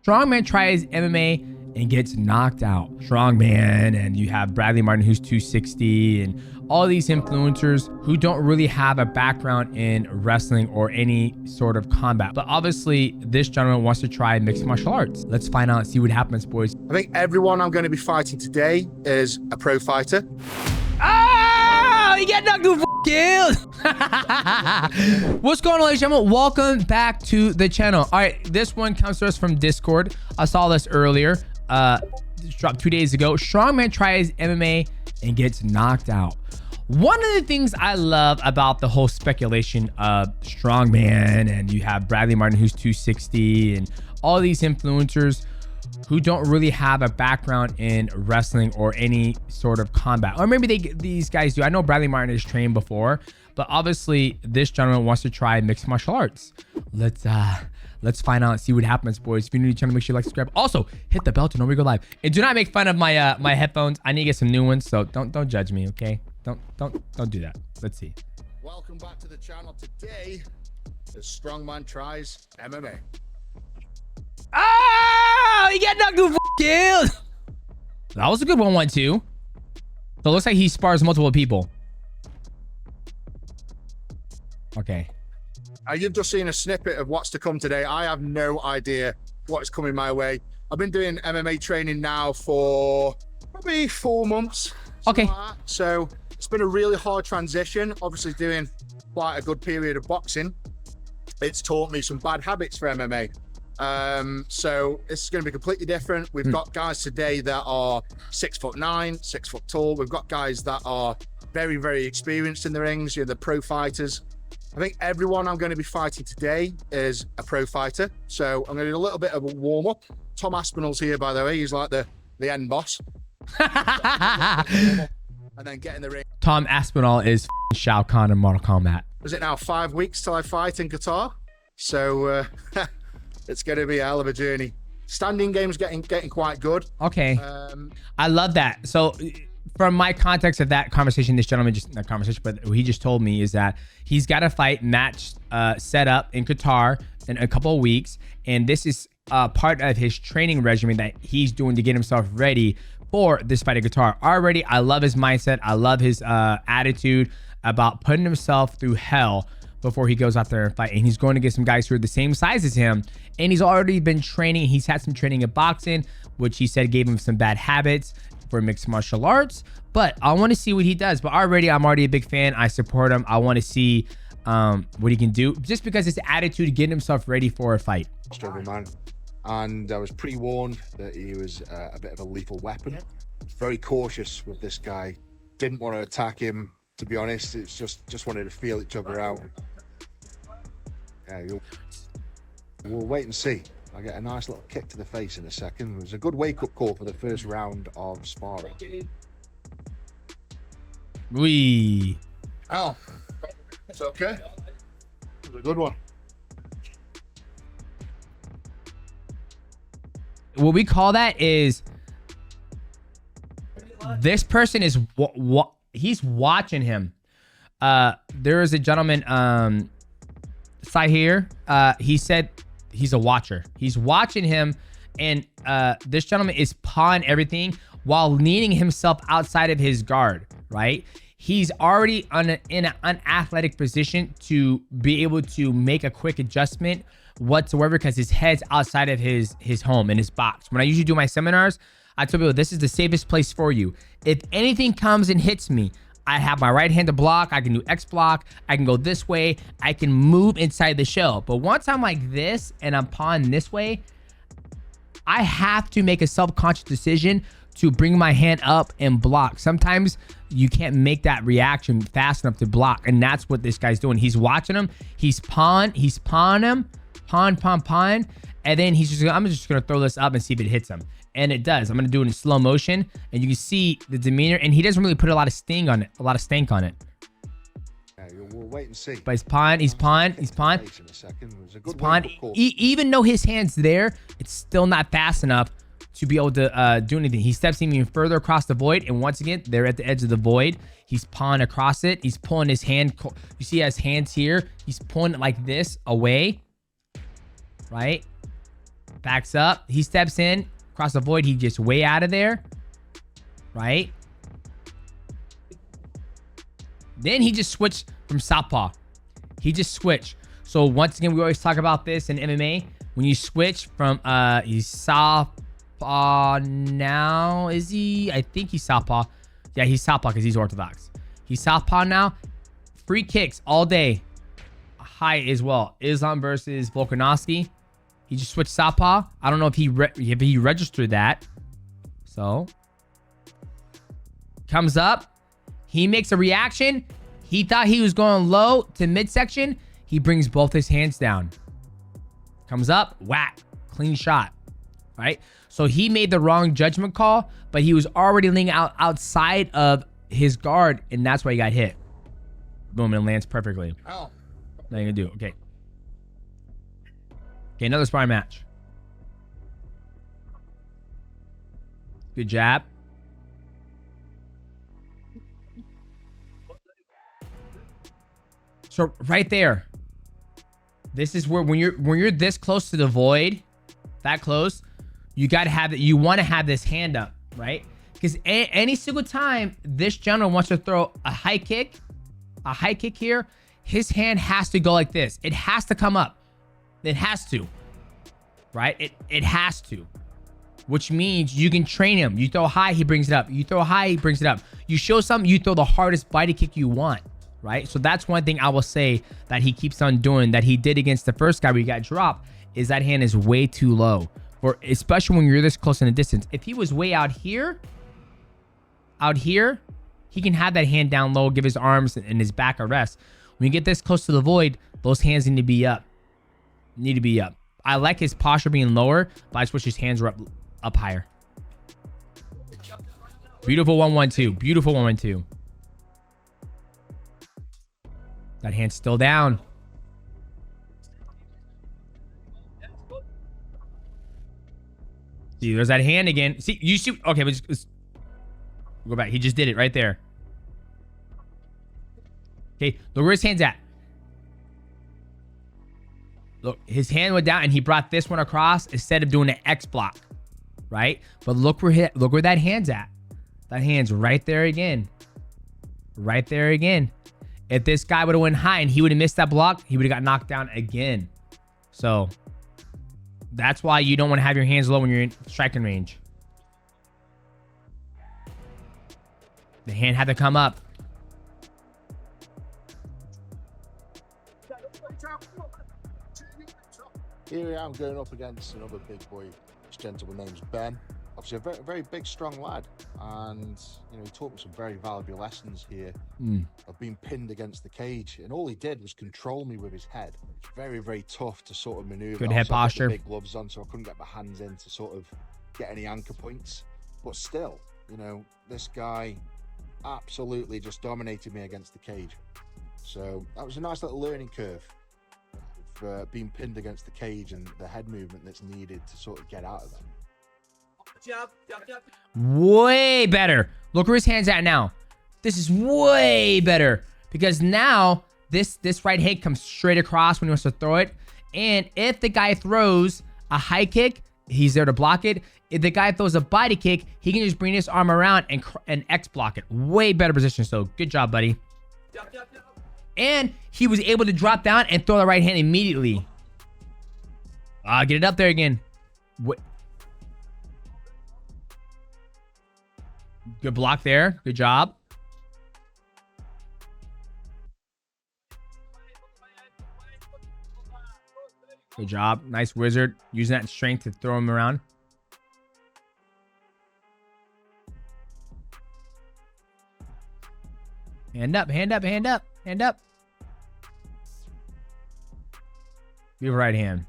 Strongman tries MMA and gets knocked out. Strongman, and you have Bradley Martin, who's 260, and all these influencers who don't really have a background in wrestling or any sort of combat. But obviously, this gentleman wants to try mixed martial arts. Let's find out, see what happens, boys. I think everyone I'm going to be fighting today is a pro fighter. Oh, you get knocked killed. What's going on, ladies and gentlemen? Welcome back to the channel. All right, this one comes to us from Discord. I saw this earlier. This dropped 2 days ago. Strongman tries MMA and gets knocked out. One of the things I love about the whole speculation of Strongman, and you have Bradley Martin, who's 260, and all these influencers who don't really have a background in wrestling or any sort of combat, or maybe these guys do. I know Bradley Martin has trained before, but obviously this gentleman wants to try mixed martial arts. Let's find out and see what happens, boys. If you're new to the channel, make sure you like, subscribe. Also, hit the bell to know we go live. And do not make fun of my my headphones. I need to get some new ones, so don't judge me, okay? Don't do that. Let's see. Welcome back to the channel. Today, the Strongman tries MMA. Oh, he got knocked killed. That was a good 1-1-2. So it looks like he spars multiple people. Okay. You've just seen a snippet of what's to come today. I have no idea what is coming my way. I've been doing MMA training now for probably 4 months. Okay. Like so it's been a really hard transition. Obviously doing quite a good period of boxing. It's taught me some bad habits for MMA. So this is going to be completely different. We've got guys today that are 6'9", 6 foot tall. We've got guys that are very, very experienced in the rings. You're the pro fighters. I think everyone I'm going to be fighting today is a pro fighter. So I'm going to do a little bit of a warm up. Tom Aspinall's here, by the way. He's like the end boss. And then get in the ring. Tom Aspinall is Shao Kahn in Mortal Kombat. Was it now 5 weeks till I fight in Qatar? So it's going to be a hell of a journey. Standing game's getting quite good. Okay. I love that. So from my context of that conversation, this gentleman just, not conversation, but he just told me is that he's got a fight match set up in Qatar in a couple of weeks. And this is part of his training regimen that he's doing to get himself ready for this fight in Qatar. Already, I love his mindset. I love his attitude about putting himself through hell before he goes out there and fight. And he's going to get some guys who are the same size as him. And he's already been training. He's had some training in boxing, which he said gave him some bad habits for mixed martial arts. But I want to see what he does. But I'm already a big fan. I support him. I want to see what he can do, just because his attitude, getting himself ready for a fight. Struggle man. And I was pre-warned that he was a bit of a lethal weapon. Very cautious with this guy. Didn't want to attack him, to be honest. It's just wanted to feel each other out. Yeah, we'll wait and see. I get a nice little kick to the face in a second. It was a good wake-up call for the first round of sparring. Wee. Oh, it's okay. It was a good one. What we call that is this person is what he's watching him. There is a gentleman, Sahir. He said he's a watcher. He's watching him, and this gentleman is pawing everything while leaning himself outside of his guard. Right? He's already in an unathletic position to be able to make a quick adjustment whatsoever, because his head's outside of his home, in his box. When I usually do my seminars, I tell people this is the safest place for you. If anything comes and hits me, I have my right hand to block. I can do X block. I can go this way. I can move inside the shell. But once I'm like this and I'm pawing this way, I have to make a self-conscious decision to bring my hand up and block. Sometimes you can't make that reaction fast enough to block, and that's what this guy's doing. He's watching him. He's pawing him. Pawn, and then I'm just gonna throw this up and see if it hits him, and it does. I'm gonna do it in slow motion, and you can see the demeanor, and he doesn't really put a lot of stank on it. Yeah, we'll wait and see. But he's pawing. Even though his hand's there, it's still not fast enough to be able to do anything. He steps even further across the void, and once again, they're at the edge of the void. He's pawing across it. He's pulling his hand. You see, he has hands here. He's pulling it like this away. Right? Backs up. He steps in. Across the void. He gets way out of there. Right? Then he just switched from southpaw. He just switched. So once again, we always talk about this in MMA. When you switch from he's southpaw now, is he? I think he's southpaw. Yeah, he's southpaw because he's orthodox. He's southpaw now. Free kicks all day. High as well. Islam versus Volkanovski. He just switched southpaw. I don't know if he registered that. So comes up. He makes a reaction. He thought he was going low to midsection. He brings both his hands down. Comes up, whack, clean shot, right? So he made the wrong judgment call, but he was already laying outside of his guard, and that's why he got hit. Boom, and lands perfectly. Oh. Nothing to do. Okay. Okay, another sparring match. Good jab. So right there, this is where when you're this close to the void, that close, you gotta have it. You want to have this hand up, right? Because any single time this gentleman wants to throw a high kick here, his hand has to go like this. It has to come up. It has to, right? It has to, which means you can train him. You throw high, he brings it up. You throw high, he brings it up. You show something, you throw the hardest body kick you want. Right? So that's one thing I will say that he keeps on doing that he did against the first guy where he got dropped is that hand is way too low. For especially when you're this close in the distance. If he was way out here, he can have that hand down low, give his arms and his back a rest. When you get this close to the void, those hands need to be up. I like his posture being lower, but I just wish his hands were up higher. Beautiful 1-1-2. Beautiful 1-1-2. That hand's still down. See, there's that hand again. See, you see. Okay, but just go back. He just did it right there. Okay, look where his hand's at. Look, his hand went down and he brought this one across instead of doing an X block, right? But look where that hand's at. That hand's right there again. Right there again. If this guy would have went high and he would have missed that block, he would have got knocked down again. So that's why you don't want to have your hands low when you're in striking range. The hand had to come up. Here I am going up against another big boy. This gentleman name's Ben. Obviously a very, very big, strong lad. And, you know, he taught me some very valuable lessons here of being pinned against the cage. And all he did was control me with his head. It's very, very tough to sort of maneuver. Good head posture. Big gloves on, so I couldn't get my hands in to sort of get any anchor points. But still, you know, this guy absolutely just dominated me against the cage. So that was a nice little learning curve of being pinned against the cage and the head movement that's needed to sort of get out of that. Way better. Look where his hand's at now. This is way better because now this right hand comes straight across when he wants to throw it. And if the guy throws a high kick, he's there to block it. If the guy throws a body kick, he can just bring his arm around and X block it. Way better position. So good job, buddy. And he was able to drop down and throw the right hand immediately. Get it up there again. Good block there. Good job. Good job. Nice wizard. Using that strength to throw him around. Hand up, hand up, hand up, hand up. Give right hand.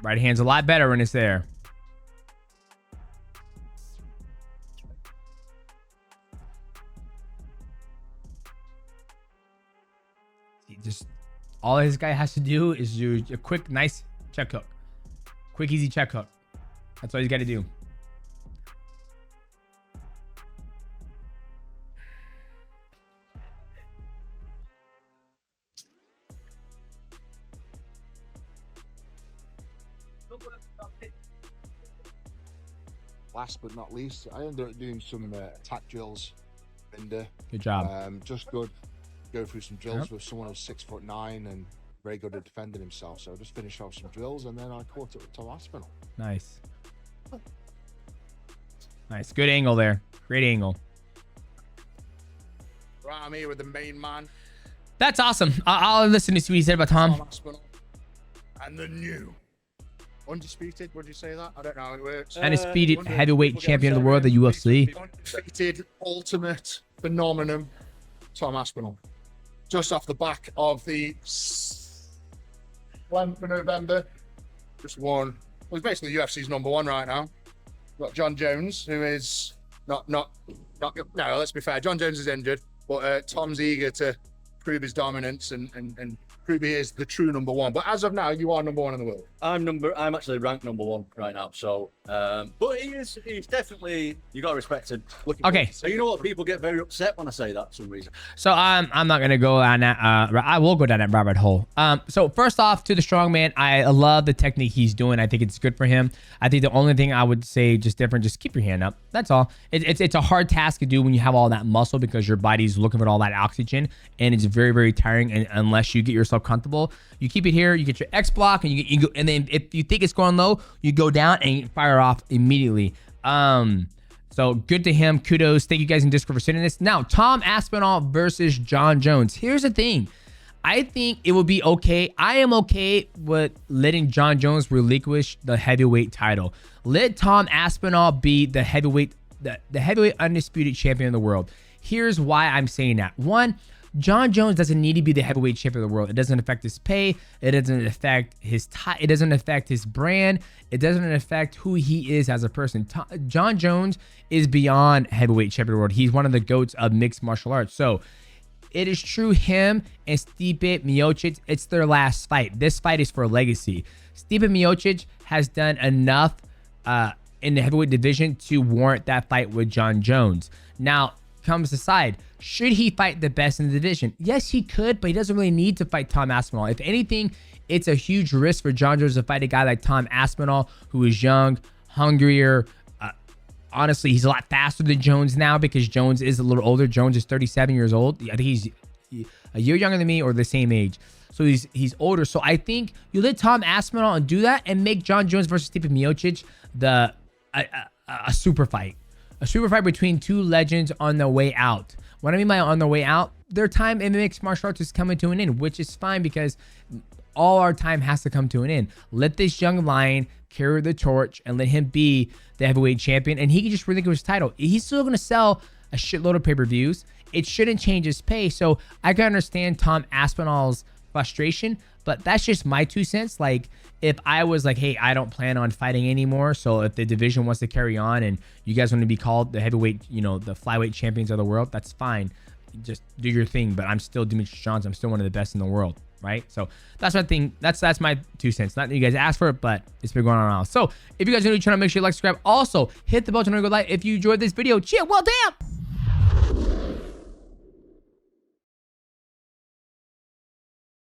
Right hand's a lot better when it's there. Just all this guy has to do is do a quick, nice check hook. Quick, easy check hook. That's all he's got to do. Last but not least, I ended up doing some attack drills. Good job. Just good. Go through some drills with someone who's 6'9" and very good at defending himself. So I just finished off some drills and then I caught it with Tom Aspinall. Nice. Nice. Good angle there. Great angle. Right, I'm here with the main man. That's awesome. I'll listen to see what he said about Tom. Aspinall. And the new undisputed, would you say that? I don't know how it works. Undisputed heavyweight champion of the world, the UFC. Undefeated ultimate phenomenon, Tom Aspinall. Just off the back of the 11th of November, just won. Well, he's basically UFC's #1 right now. Got John Jones, who is not. No, let's be fair. John Jones is injured, but Tom's eager to prove his dominance and prove he is the true #1. But as of now, you are #1 in the world. I'm actually ranked #1 right now. So, but he's definitely, you got to respect him. Okay. So you know what, people get very upset when I say that for some reason. So I'm not gonna go down that. I will go down that rabbit hole. So first off, to the strongman, I love the technique he's doing. I think it's good for him. I think the only thing I would say just different, just keep your hand up. That's all. It's a hard task to do when you have all that muscle because your body's looking for all that oxygen, and it's very, very tiring. And unless you get yourself comfortable, you keep it here. You get your X block, and you go, and then if you think it's going low, you go down and you fire off immediately. So good to him. Kudos. Thank you guys in Discord for sending this. Now, Tom Aspinall versus John Jones. Here's the thing. I think it would be okay. I am okay with letting John Jones relinquish the heavyweight title. Let Tom Aspinall be the heavyweight undisputed champion of the world. Here's why I'm saying that. One, John Jones doesn't need to be the heavyweight champion of the world. It doesn't affect his pay. It doesn't affect his it doesn't affect his brand. It doesn't affect who he is as a person. John Jones is beyond heavyweight champion of the world. He's one of the GOATs of mixed martial arts. So it is true, him and Stipe Miocic, it's their last fight. This fight is for legacy. Stipe Miocic has done enough in the heavyweight division to warrant that fight with John Jones. Now, comes aside, should he fight the best in the division? Yes, he could, but he doesn't really need to fight Tom Aspinall. If anything, it's a huge risk for John Jones to fight a guy like Tom Aspinall, who is young, hungrier. Honestly, he's a lot faster than Jones now because Jones is a little older. Jones is 37 years old. I think he's a year younger than me or the same age. So he's older. So I think you let Tom Aspinall and do that and make John Jones versus Stipe Miocic a super fight. A super fight between two legends on their way out. What I mean by on their way out, their time in mixed martial arts is coming to an end, which is fine because all our time has to come to an end. Let this young lion carry the torch and let him be the heavyweight champion, and he can just relinquish his title. He's still going to sell a shitload of pay-per-views. It shouldn't change his pay. So I can understand Tom Aspinall's frustration, but that's just my 2 cents. Like, if I was like, hey, I don't plan on fighting anymore, so if the division wants to carry on and you guys want to be called the heavyweight, the flyweight champions of the world, that's fine. Just do your thing. But I'm still Demetrious Johnson. I'm still one of the best in the world, right? So that's my thing. That's my 2 cents. Not that you guys asked for it, but it's been going on now. So if you guys are new to the channel, make sure you like, subscribe. Also, hit the bell to know go live if you enjoyed this video. Chill. Well, damn.